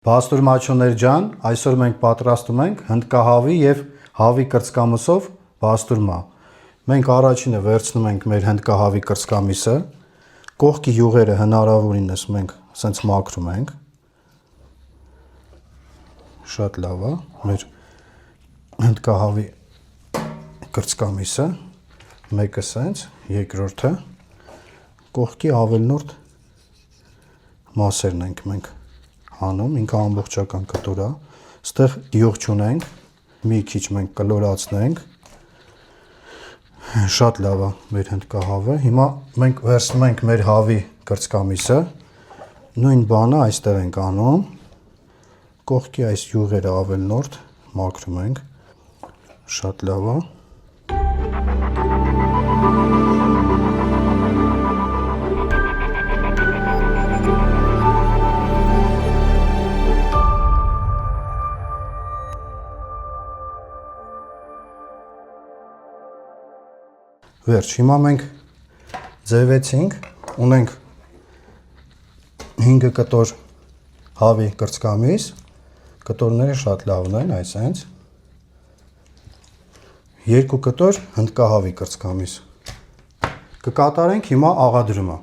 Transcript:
Բաստուրմաչուներ ջան, այսօր մենք պատրաստում ենք հնդկահավի և հավի կրծքամսով բաստուրմա։ Մենք առաջինը վերցնում ենք մեր հնդկահավի կրծքամիսը, կողքի յուղերը հնարավորինս մենք սենց մաքրում ենք։ Շատ լավ է, մեր հնդկահավի կրծքամիսը, մեկը սենց, երկրորդը, կողքի ավելնորդ մասերն ենք մենք հանում, ինքը ամբողջական կտոր է, ստեղ յուղ չունենք, մի քիչ մենք կլորացնենք, շատ լավ է մեր հնդկահավը, հիմա մենք վերցնում ենք մեր հավի կրծքամիսը, նույն բանը այստեղ ենք անում, կողքի այս յուղերը ավելնորդ մաքրում ենք, շատ լավ է։ Վերջ, հիմա մենք ձևեցինք, ունենք 5 կտոր հավի կրծքամիս, կտորները շատ լավն են, այսենց, 2 կտոր հնդկահավի կրծքամիս, կկատարենք հիմա աղադրումը։